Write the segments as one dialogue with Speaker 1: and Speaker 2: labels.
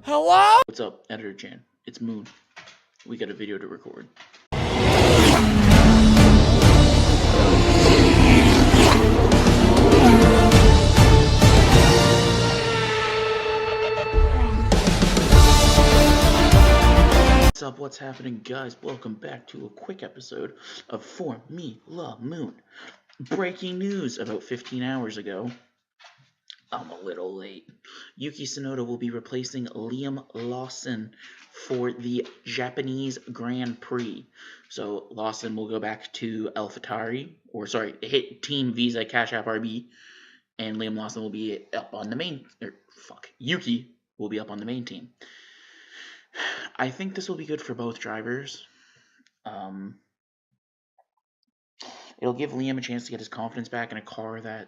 Speaker 1: Hello?
Speaker 2: What's up, Editor Chan? It's Moon. We got a video to record. What's up? What's happening, guys? Welcome back to a quick episode of For Me La Moon. Breaking news about 15 hours ago. I'm a little late. Yuki Tsunoda will be replacing Liam Lawson for the Japanese Grand Prix. So Lawson will go back to hit Team Visa Cash App RB, and Liam Lawson will be up on the main. Yuki will be up on the main team. I think this will be good for both drivers. It'll give Liam a chance to get his confidence back in a car that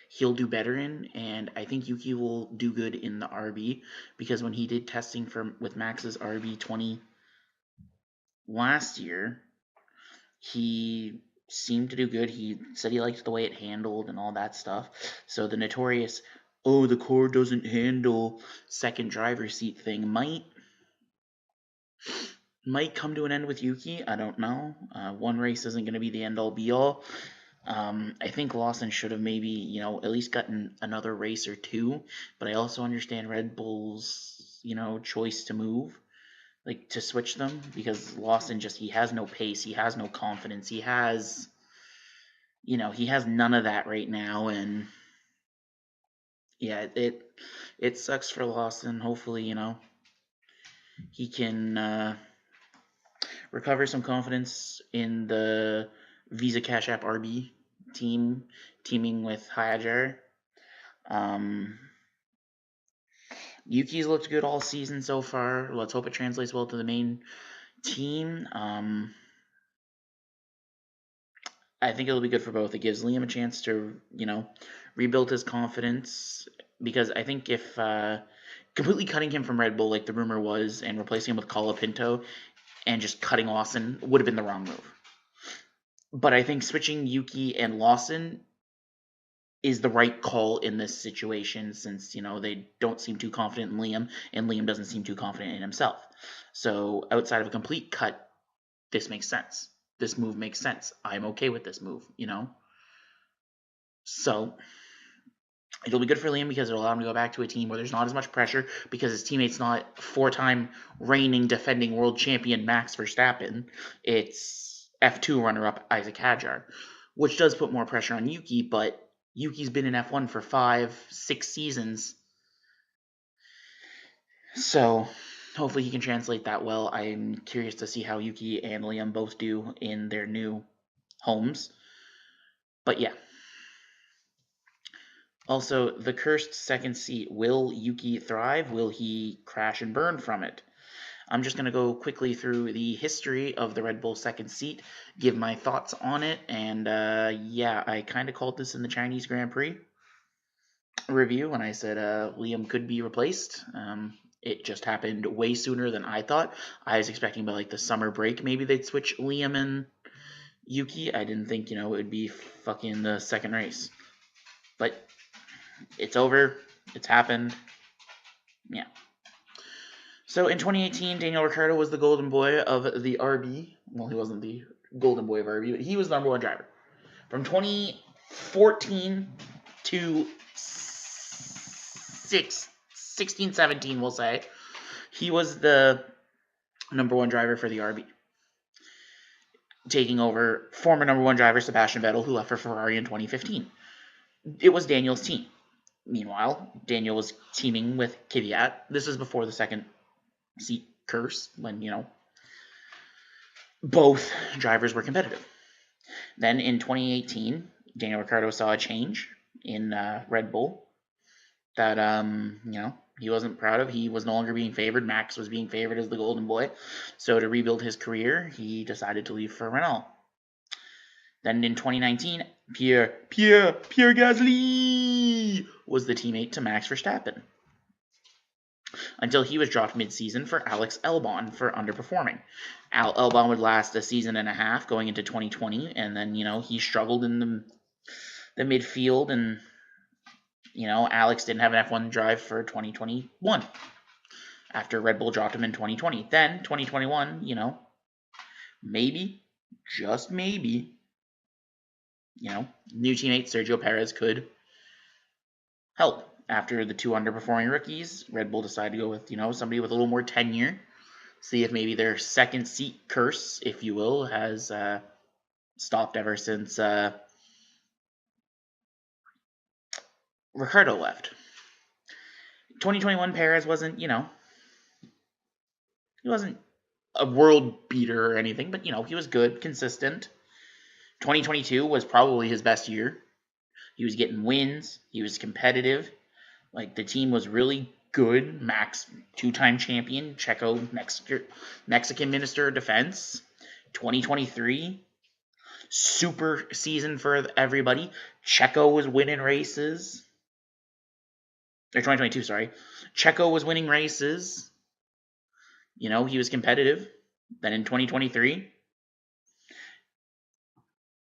Speaker 2: he'll do better in, and I think Yuki will do good in the RB, because when he did testing with Max's RB20 last year, he seemed to do good. He said he liked the way it handled and all that stuff. So the notorious, the car doesn't handle second driver seat thing might come to an end with Yuki. I don't know. One race isn't going to be the end all be all. I think Lawson should have maybe, at least gotten another race or two, but I also understand Red Bull's, choice to move, like to switch them, because Lawson he has no pace, he has no confidence, he has none of that right now, and yeah, it sucks for Lawson. Hopefully, he can recover some confidence in the Visa Cash App RB teaming with Hayajar. Yuki's looked good all season so far. Let's hope it translates well to the main team. I think it'll be good for both. It gives Liam a chance to, rebuild his confidence, because I think if completely cutting him from Red Bull, like the rumor was, and replacing him with Colapinto and just cutting Lawson would have been the wrong move. But I think switching Yuki and Lawson is the right call in this situation, since, they don't seem too confident in Liam, and Liam doesn't seem too confident in himself. So outside of a complete cut, this makes sense. This move makes sense. I'm okay with this move, So it'll be good for Liam, because it'll allow him to go back to a team where there's not as much pressure, because his teammate's not four-time reigning defending world champion Max Verstappen. It's F2 runner-up Isaac Hadjar, which does put more pressure on Yuki, but Yuki's been in F1 for 5-6 seasons. So hopefully he can translate that well. I'm curious to see how Yuki and Liam both do in their new homes. But yeah. Also, the cursed second seat. Will Yuki thrive? Will he crash and burn from it? I'm just going to go quickly through the history of the Red Bull second seat, give my thoughts on it, and I kind of called this in the Chinese Grand Prix review when I said Liam could be replaced. It just happened way sooner than I thought. I was expecting by the summer break maybe they'd switch Liam and Yuki. I didn't think, it would be fucking the second race. But it's over. It's happened. Yeah. So in 2018, Daniel Ricciardo was the golden boy of the RB. Well, he wasn't the golden boy of RB, but he was the number one driver. From 2014 to 16, 17, we'll say, he was the number one driver for the RB, taking over former number one driver Sebastian Vettel, who left for Ferrari in 2015. It was Daniel's team. Meanwhile, Daniel was teaming with Kvyat. This is before the second seat curse, when, both drivers were competitive. Then in 2018, Daniel Ricciardo saw a change in Red Bull that, he wasn't proud of. He was no longer being favored. Max was being favored as the golden boy. So to rebuild his career, he decided to leave for Renault. Then in 2019, Pierre Gasly was the teammate to Max Verstappen, until he was dropped mid-season for Alex Albon for underperforming. Albon would last a season and a half going into 2020, and then, he struggled in the midfield, and, Alex didn't have an F1 drive for 2021. after Red Bull dropped him in 2020. Then 2021, maybe, just maybe, new teammate Sergio Perez could help. After the two underperforming rookies, Red Bull decided to go with, somebody with a little more tenure. See if maybe their second seat curse, if you will, has stopped ever since Ricciardo left. 2021 Perez wasn't, he wasn't a world beater or anything, but he was good, consistent. 2022 was probably his best year. He was getting wins. He was competitive. Like, the team was really good. Max, two-time champion. Checo, Mexican Minister of Defense. 2023, super season for everybody. Checo was winning races. Or 2022, sorry. Checo was winning races. He was competitive. Then in 2023,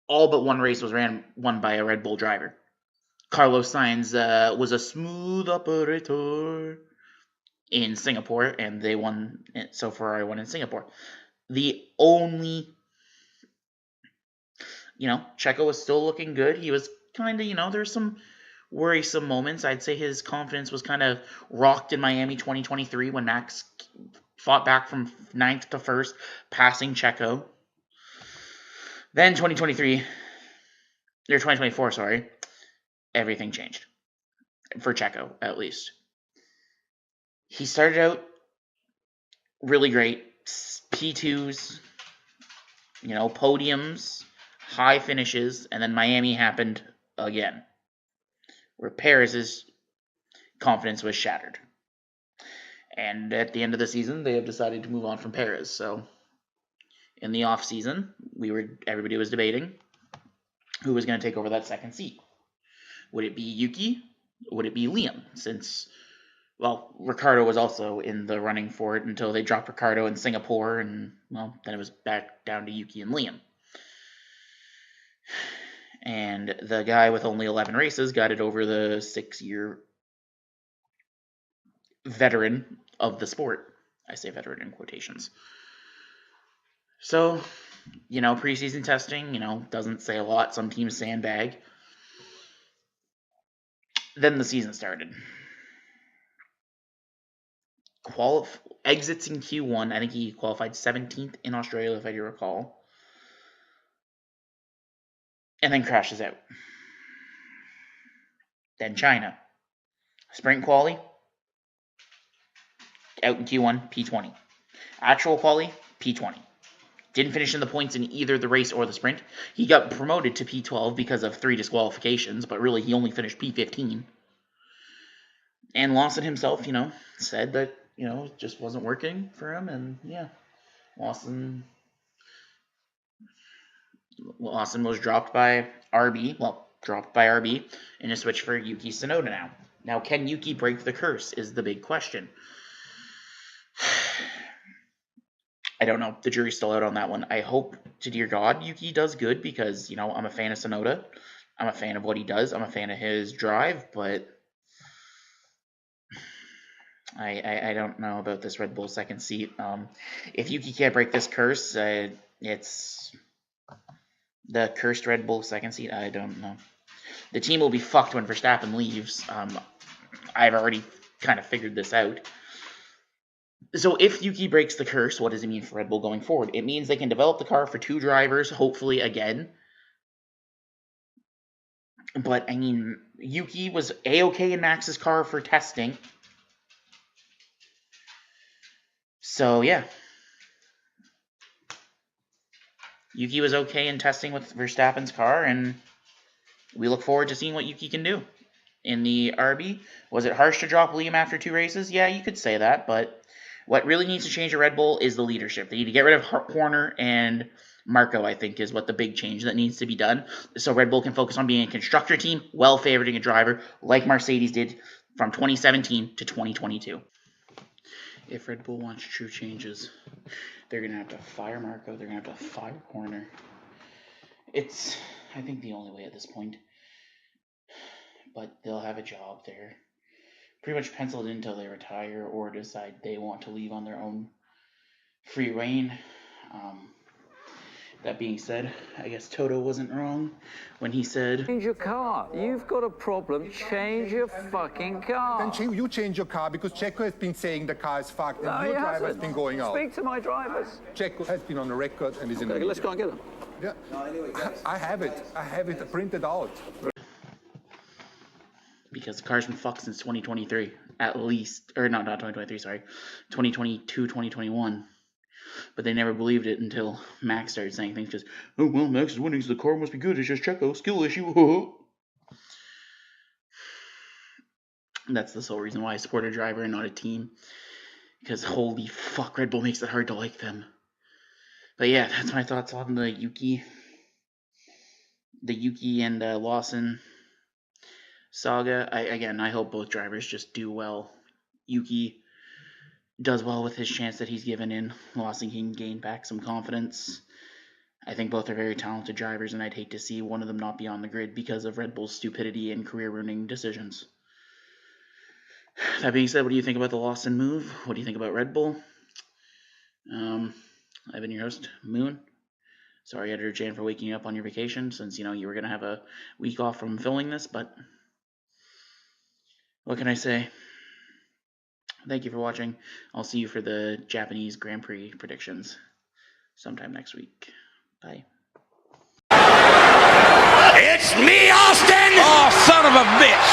Speaker 2: all but one race was won by a Red Bull driver. Carlos Sainz was a smooth operator in Singapore, and they won. So Ferrari won in Singapore. The only, Checo was still looking good. He was kind of, there's some worrisome moments. I'd say his confidence was kind of rocked in Miami 2023 when Max fought back from 9th to 1st, passing Checo. Then 2024, sorry, everything changed. For Checo, at least. He started out really great. P2s, podiums, high finishes, and then Miami happened again, where Perez's confidence was shattered. And at the end of the season, they have decided to move on from Perez. So in the off season, everybody was debating who was going to take over that second seat. Would it be Yuki? Would it be Liam? Since, Ricciardo was also in the running for it until they dropped Ricciardo in Singapore, and, then it was back down to Yuki and Liam. And the guy with only 11 races got it over the 6-year veteran of the sport. I say veteran in quotations. So, preseason testing, doesn't say a lot. Some teams sandbag. Then the season started. Exits in Q1. I think he qualified 17th in Australia, if I do recall. And then crashes out. Then China. Sprint quali. Out in Q1, P20. Actual quali, P20. Didn't finish in the points in either the race or the sprint. He got promoted to P12 because of 3 disqualifications, but really he only finished P15. And Lawson himself, said that, it just wasn't working for him, and yeah, Lawson was dropped by RB, and a switch for Yuki Tsunoda now. Now, can Yuki break the curse is the big question. I don't know. The jury's still out on that one. I hope to dear God Yuki does good because, I'm a fan of Tsunoda. I'm a fan of what he does. I'm a fan of his drive, but I don't know about this Red Bull second seat. If Yuki can't break this curse, it's the cursed Red Bull second seat. I don't know. The team will be fucked when Verstappen leaves. I've already kind of figured this out. So if Yuki breaks the curse, what does it mean for Red Bull going forward? It means they can develop the car for 2 drivers, hopefully again. But, Yuki was A-okay in Max's car for testing. So, yeah. Yuki was okay in testing with Verstappen's car, and we look forward to seeing what Yuki can do. In the RB, was it harsh to drop Liam after 2 races? Yeah, you could say that, but what really needs to change at Red Bull is the leadership. They need to get rid of Horner and Marco, I think, is what the big change that needs to be done. So Red Bull can focus on being a constructor team, well-favoriting a driver, like Mercedes did from 2017 to 2022. If Red Bull wants true changes, they're going to have to fire Marco. They're going to have to fire Horner. It's, I think, the only way at this point. But they'll have a job there. pretty much penciled in until they retire or decide they want to leave on their own free reign. That being said, I guess Toto wasn't wrong when he said,
Speaker 1: change your car. You've got a problem. Change your fucking car.
Speaker 3: Then you change your car because Checo has been saying the car is fucked and your driver has been going out.
Speaker 1: Speak to my drivers.
Speaker 3: Checo has been on the record and is in the media.
Speaker 1: Let's go and get him.
Speaker 3: Yeah. I have it printed out.
Speaker 2: because the car's been fucked since 2023, at least, or not 2023, sorry, 2022, 2021. But they never believed it until Max started saying things just, oh, well, Max is winning, so the car must be good. It's just Checo, skill issue. That's the sole reason why I support a driver and not a team. Because holy fuck, Red Bull makes it hard to like them. But yeah, that's my thoughts on the Yuki and Lawson saga. I hope both drivers just do well. Yuki does well with his chance that he's given in. Lawson can gain back some confidence. I think both are very talented drivers, and I'd hate to see one of them not be on the grid because of Red Bull's stupidity and career-ruining decisions. That being said, what do you think about the Lawson move? What do you think about Red Bull? I've been your host, Moon. Sorry, Editor Jan, for waking you up on your vacation, since, you were going to have a week off from filming this, but what can I say? Thank you for watching. I'll see you for the Japanese Grand Prix predictions sometime next week. Bye.
Speaker 4: It's me, Austin! Oh, son of a bitch!